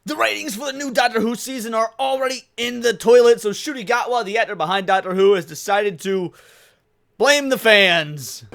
The ratings for the new Doctor Who season are already in the toilet, so Ncuti Gatwa, the actor behind Doctor Who, has decided to blame the fans.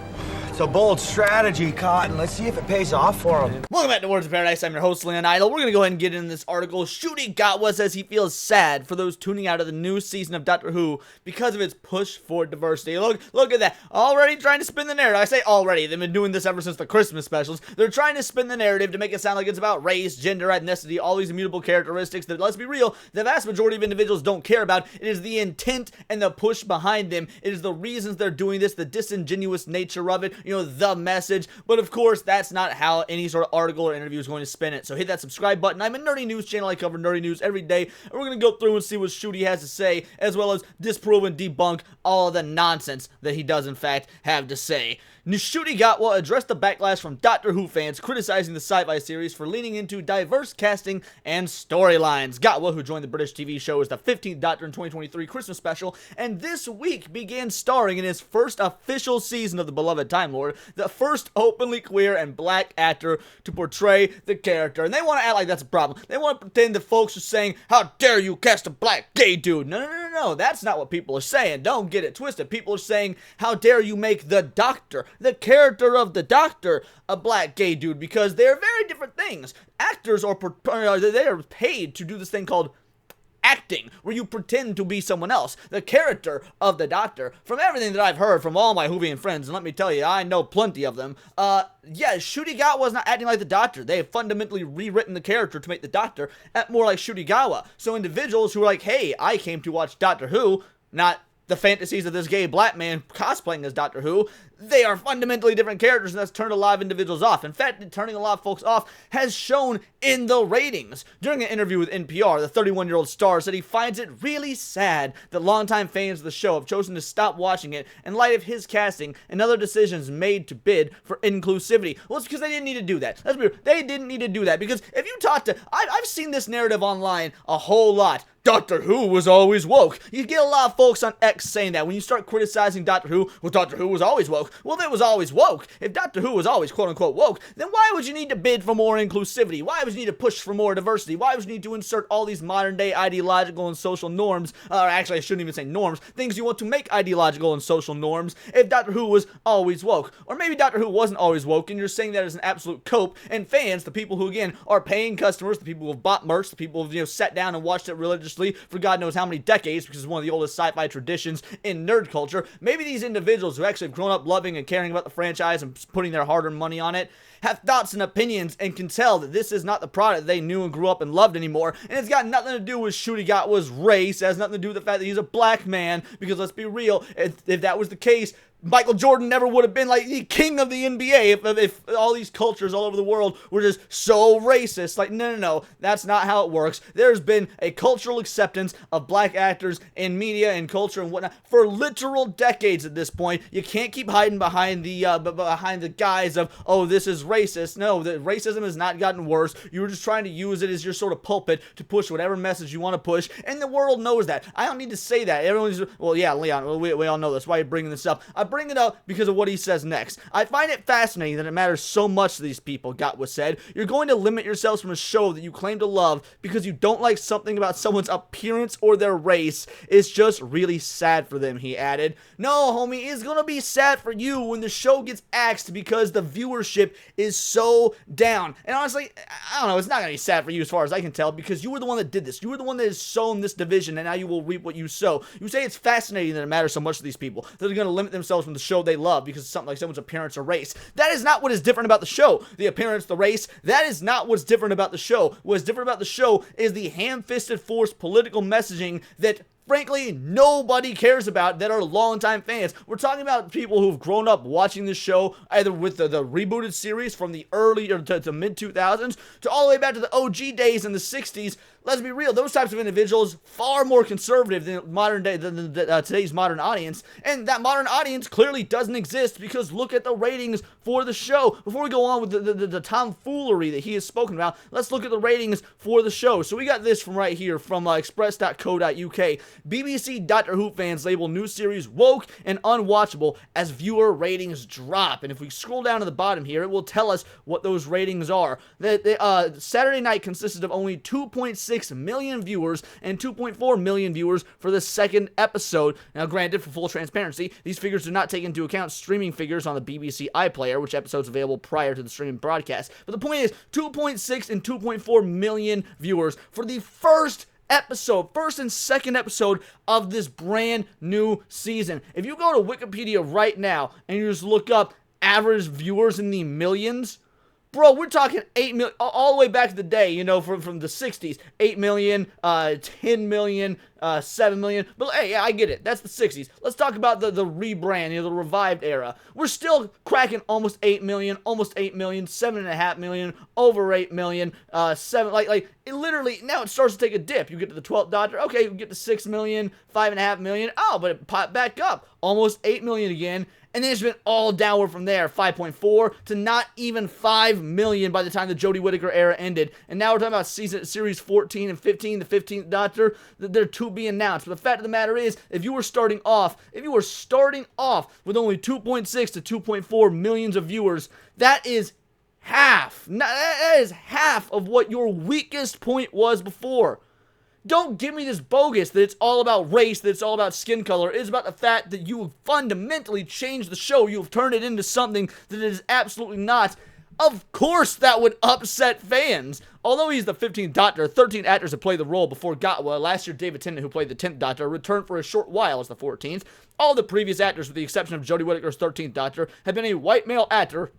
It's a bold strategy, Cotton. Let's see if it pays off for him. Welcome back to Words of Paradise. I'm your host, Leon Idol. We're going to go ahead and get into this article. Ncuti Gatwa says he feels sad for those tuning out of the new season of Doctor Who because of its push for diversity. Look at that. Already trying to spin the narrative. I say already. They've been doing this ever since the Christmas specials. They're trying to spin the narrative to make it sound like it's about race, gender, ethnicity, all these immutable characteristics that, let's be real, the vast majority of individuals don't care about. It is the intent and the push behind them. It is the reasons they're doing this, the disingenuous nature of it, the message. But of course, that's not how any sort of article or interview is going to spin it. So hit that subscribe button. I'm a nerdy news channel. I cover nerdy news every day. And we're going to go through and see what Ncuti has to say, as well as disprove and debunk all of the nonsense that he does in fact have to say. Ncuti Gatwa addressed the backlash from Doctor Who fans criticizing the sci-fi series for leaning into diverse casting and storylines. Gatwa, who joined the British TV show as the 15th Doctor in 2023 Christmas special, and this week began starring in his first official season of the beloved Time Lord, the first openly queer and black actor to portray the character. And they want to act like that's a problem. They want to pretend that folks are saying, "How dare you cast a black gay dude?" No, that's not what people are saying. Don't get it twisted. People are saying, "How dare you make the Doctor, the character of the Doctor, a black gay dude?" Because they're very different things. Actors they are paid to do this thing called acting, where you pretend to be someone else. The character of the Doctor, from everything that I've heard from all my Whovian friends, and let me tell you, I know plenty of them, Ncuti Gatwa was not acting like the Doctor. They have fundamentally rewritten the character to make the Doctor act more like Ncuti Gatwa. So individuals who are like, "Hey, I came to watch Doctor Who, not the fantasies of this gay black man cosplaying as Doctor Who," they are fundamentally different characters, and that's turned a lot of individuals off. In fact, turning a lot of folks off has shown in the ratings. During an interview with NPR, the 31-year-old star said he finds it really sad that longtime fans of the show have chosen to stop watching it in light of his casting and other decisions made to bid for inclusivity. Well, it's because they didn't need to do that. Let's be real. They didn't need to do that, because if you talk to... I've seen this narrative online a whole lot. Doctor Who was always woke. You get a lot of folks on X saying that. When you start criticizing Doctor Who, well, Doctor Who was always woke. Well, if it was always woke, if Doctor Who was always quote-unquote woke, then why would you need to bid for more inclusivity? Why would you need to push for more diversity? Why would you need to insert all these modern-day ideological and social norms, or actually, I shouldn't even say norms, things you want to make ideological and social norms, if Doctor Who was always woke? Or maybe Doctor Who wasn't always woke, and you're saying that as an absolute cope, and fans, the people who, again, are paying customers, the people who have bought merch, the people who have, sat down and watched it religiously for God knows how many decades, because it's one of the oldest sci-fi traditions in nerd culture. Maybe these individuals who actually have grown up loving and caring about the franchise and putting their hard-earned money on it have thoughts and opinions and can tell that this is not the product they knew and grew up and loved anymore. And it's got nothing to do with Ncuti Gatwa's race. It has nothing to do with the fact that he's a black man, because let's be real, if that was the case, Michael Jordan never would have been like the king of the NBA if all these cultures all over the world were just so racist. Like, no, that's not how it works. There's been a cultural acceptance of black actors in media and culture and whatnot for literal decades at this point. You can't keep hiding behind the guise of, "Oh, this is racist." No, the racism has not gotten worse. You were just trying to use it as your sort of pulpit to push whatever message you want to push, and the world knows that. I don't need to say that. Everyone's, well, yeah, Leon, we all know this. Why are you bringing this up? I bring it up because of what he says next. "I find it fascinating that it matters so much to these people," Gatwa said. "You're going to limit yourselves from a show that you claim to love because you don't like something about someone's appearance or their race. It's just really sad for them," he added. No, homie, it's gonna be sad for you when the show gets axed because the viewership is so down. And honestly, I don't know, it's not gonna be sad for you as far as I can tell, because you were the one that did this. You were the one that has sown this division, and now you will reap what you sow. You say it's fascinating that it matters so much to these people, that they're gonna limit themselves from the show they love because of something like someone's appearance or race. That is not what is different about the show. The appearance, the race, that is not what's different about the show. What's different about the show is the ham-fisted forced political messaging that frankly nobody cares about, that are longtime fans. We're talking about people who've grown up watching this show either with the rebooted series from the early or to mid-2000s to all the way back to the OG days in the 60s. Let's be real, those types of individuals far more conservative than modern day than today's modern audience, and that modern audience clearly doesn't exist because look at the ratings for the show. Before we go on with the tomfoolery that he has spoken about, let's look at the ratings for the show. So we got this from right here from express.co.uk. BBC Doctor Who fans label new series woke and unwatchable as viewer ratings drop. And if we scroll down to the bottom here, it will tell us what those ratings are. Saturday night consisted of only 2.6 million viewers and 2.4 million viewers for the second episode. Now, granted, for full transparency, these figures do not take into account streaming figures on the BBC iPlayer, which episodes available prior to the streaming broadcast. But the point is, 2.6 and 2.4 million viewers for the first and second episode of this brand new season. If you go to Wikipedia right now and you just look up average viewers in the millions, bro, we're talking 8 million, all the way back to the day, you know, from the 60s. 8 million, 10 million, 7 million. But hey, yeah, I get it. That's the 60s. Let's talk about the rebrand, the revived era. We're still cracking almost 8 million, 7.5 million, over 8 million, 7, it literally, now it starts to take a dip. You get to the 12th Doctor, okay, you get to 6 million, 5.5 million. Oh, but it popped back up. Almost 8 million again. And then it's been all downward from there, 5.4 to not even 5 million by the time the Jodie Whittaker era ended. And now we're talking about series 14 and 15, the 15th Doctor. They're to be announced. But the fact of the matter is, if you were starting off with only 2.6 to 2.4 millions of viewers, that is half. That is half of what your weakest point was before. Don't give me this bogus that it's all about race, that it's all about skin color. It is about the fact that you have fundamentally changed the show. You have turned it into something that it is absolutely not. Of course that would upset fans. Although he's the 15th Doctor, 13 actors have played the role before Gatwa. Last year, David Tennant, who played the 10th Doctor, returned for a short while as the 14th. All the previous actors, with the exception of Jodie Whittaker's 13th Doctor, have been a white male actor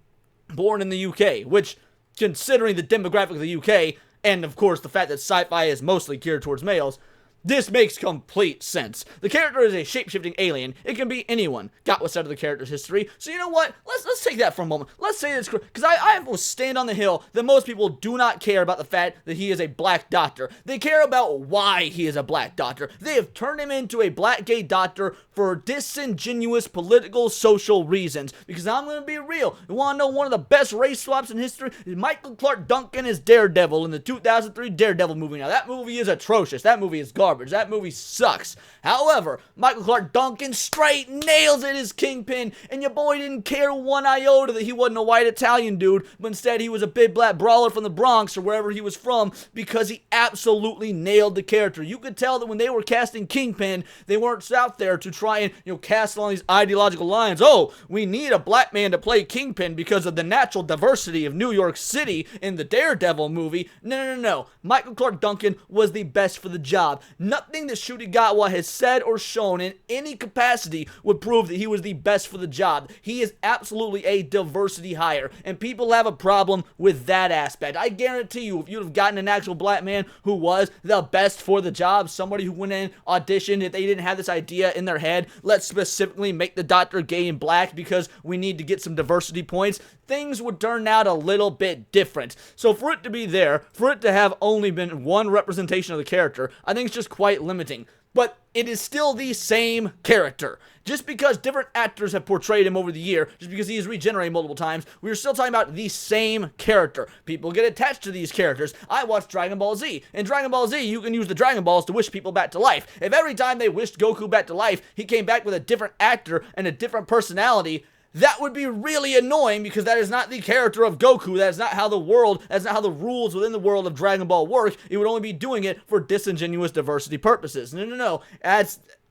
born in the UK, which, considering the demographic of the UK, and, of course, the fact that sci-fi is mostly geared towards males, this makes complete sense. The character is a shape-shifting alien. It can be anyone. Gatwa said of the character's history. So you know what? Let's take that for a moment. Let's say this, because I will stand on the hill that most people do not care about the fact that he is a black doctor. They care about why he is a black doctor. They have turned him into a black gay doctor for disingenuous political, social reasons. Because I'm going to be real. You want to know one of the best race swaps in history? Michael Clark Duncan is Daredevil in the 2003 Daredevil movie. Now, that movie is atrocious. That movie is garbage. That movie sucks. However, Michael Clark Duncan straight nails it as Kingpin, and your boy didn't care one iota that he wasn't a white Italian dude, but instead he was a big black brawler from the Bronx or wherever he was from, because he absolutely nailed the character. You could tell that when they were casting Kingpin, they weren't out there to try and, cast along these ideological lines. Oh, we need a black man to play Kingpin because of the natural diversity of New York City in the Daredevil movie. No. Michael Clark Duncan was the best for the job. Nothing that Ncuti Gatwa has said or shown in any capacity would prove that he was the best for the job. He is absolutely a diversity hire, and people have a problem with that aspect. I guarantee you, if you'd have gotten an actual black man who was the best for the job, somebody who went in, auditioned, if they didn't have this idea in their head, let's specifically make the Doctor gay and black because we need to get some diversity points, things would turn out a little bit different. So for it to be there, for it to have only been one representation of the character, I think it's just quite limiting. But it is still the same character. Just because different actors have portrayed him over the year, just because he has regenerated multiple times, we're still talking about the same character. People get attached to these characters. I watched Dragon Ball Z. In Dragon Ball Z, you can use the Dragon Balls to wish people back to life. If every time they wished Goku back to life, he came back with a different actor and a different personality, that would be really annoying, because that is not the character of Goku. That is not how that's not how the rules within the world of Dragon Ball work. It would only be doing it for disingenuous diversity purposes. No.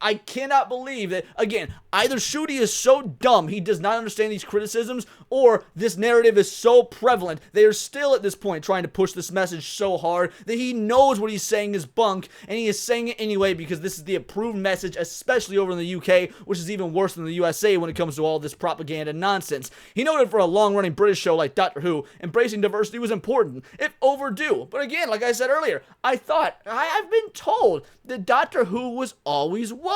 I cannot believe that, again, either Ncuti is so dumb he does not understand these criticisms, or this narrative is so prevalent, they are still at this point trying to push this message so hard that he knows what he's saying is bunk, and he is saying it anyway because this is the approved message, especially over in the UK, which is even worse than the USA when it comes to all this propaganda nonsense. He noted for a long-running British show like Doctor Who, embracing diversity was important, if overdue. But again, like I said earlier, I've been told that Doctor Who was always woke.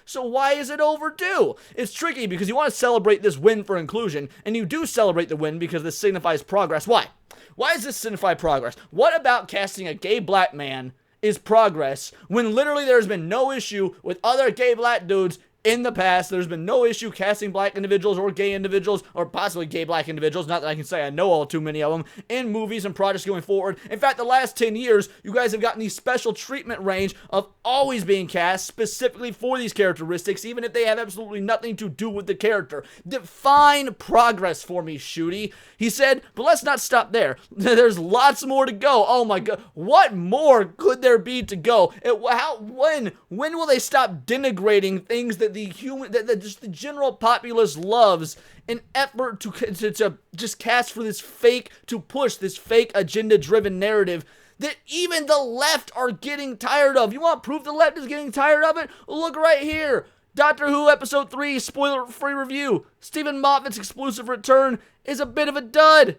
So why is it overdue? It's tricky because you want to celebrate this win for inclusion, and you do celebrate the win because this signifies progress. Why? Why does this signify progress? What about casting a gay black man is progress when literally there's been no issue with other gay black dudes In the past, there's been no issue casting black individuals or gay individuals, or possibly gay black individuals, not that I can say I know all too many of them, in movies and projects going forward. In fact, the last 10 years, you guys have gotten the special treatment range of always being cast specifically for these characteristics, even if they have absolutely nothing to do with the character. Define progress for me, Ncuti. He said, but let's not stop there. There's lots more to go. Oh my god, what more could there be to go? When will they stop denigrating things that just the general populace loves, in effort to just cast for this fake, to push this fake agenda-driven narrative that even the left are getting tired of? You want proof the left is getting tired of it? Look right here. Doctor Who Episode 3, spoiler-free review. Stephen Moffat's exclusive return is a bit of a dud.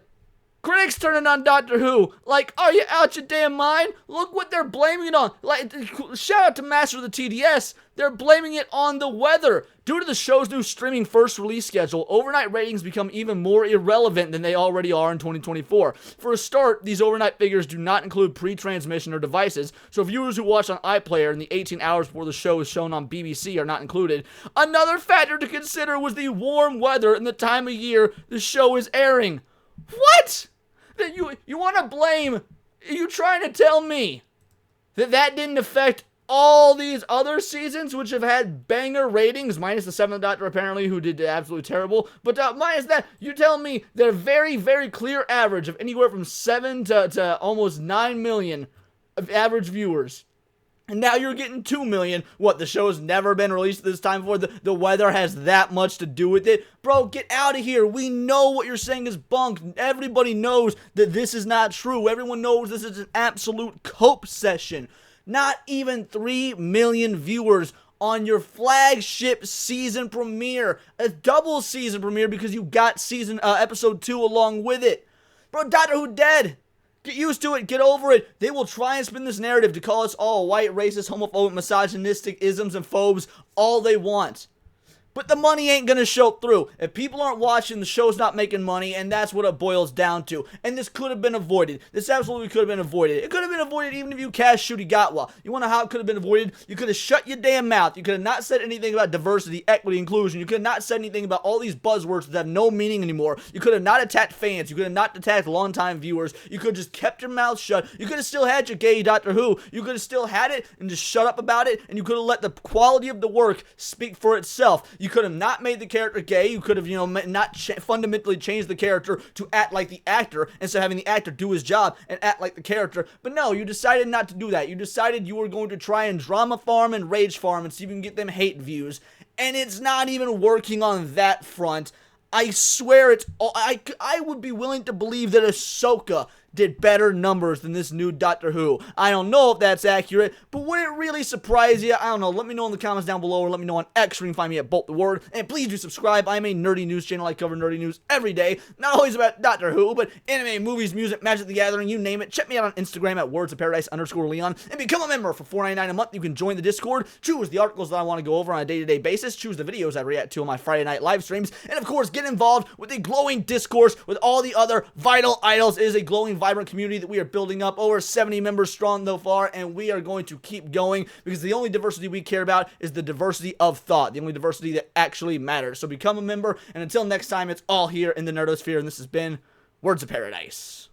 Critics turning on Doctor Who. Like, are you out your damn mind? Look what they're blaming it on. Like, shout out to Master of the TDS. They're blaming it on the weather. Due to the show's new streaming first release schedule, overnight ratings become even more irrelevant than they already are in 2024. For a start, these overnight figures do not include pre-transmission or devices, so viewers who watch on iPlayer in the 18 hours before the show is shown on BBC are not included. Another factor to consider was the warm weather and the time of year the show is airing. What? That you want to blame? Are you trying to tell me that didn't affect all these other seasons, which have had banger ratings, minus the Seventh Doctor apparently, who did absolutely terrible, but minus that, you tell me they're very, very clear average of anywhere from 7 to almost 9 million of average viewers. And now you're getting 2 million. What, the show's never been released this time before? The weather has that much to do with it? Bro, get out of here. We know what you're saying is bunk. Everybody knows that this is not true. Everyone knows this is an absolute cope session. Not even 3 million viewers on your flagship season premiere. A double season premiere because you got episode 2 along with it. Bro, Doctor Who dead. Get used to it. Get over it. They will try and spin this narrative to call us all white, racist, homophobic, misogynistic isms and phobes all they want. But the money ain't gonna show through. If people aren't watching, the show's not making money, and that's what it boils down to. And this could have been avoided. This absolutely could have been avoided. It could have been avoided even if you cast Ncuti Gatwa. You wanna know how it could have been avoided? You could have shut your damn mouth. You could have not said anything about diversity, equity, inclusion. You could have not said anything about all these buzzwords that have no meaning anymore. You could have not attacked fans. You could have not attacked longtime viewers. You could have just kept your mouth shut. You could have still had your gay Doctor Who. You could have still had it and just shut up about it, and you could have let the quality of the work speak for itself. You could have not made the character gay. You could have, not fundamentally changed the character to act like the actor instead of having the actor do his job and act like the character. But no, you decided not to do that. You decided you were going to try and drama farm and rage farm and see if you can get them hate views. And it's not even working on that front. I swear it's all, I would be willing to believe that Ahsoka did better numbers than this new Doctor Who. I don't know if that's accurate, but would it really surprise you? I don't know. Let me know in the comments down below, or let me know on X, where you can find me at Bolt the Word. And please do subscribe. I'm a nerdy news channel. I cover nerdy news every day. Not always about Doctor Who, but anime, movies, music, Magic the Gathering, you name it. Check me out on Instagram at wordsofparadise_Leon and become a member for $4.99 a month. You can join the Discord, choose the articles that I want to go over on a day-to-day basis, choose the videos I react to on my Friday night live streams, and of course, get involved with the glowing discourse with all the other vital idols. It is a glowing, vibrant community that we are building up, over 70 members strong so far, and we are going to keep going because the only diversity we care about is the diversity of thought, the only diversity that actually matters. So become a member, and until next time, it's all here in the Nerdosphere, and this has been Words of Paradise.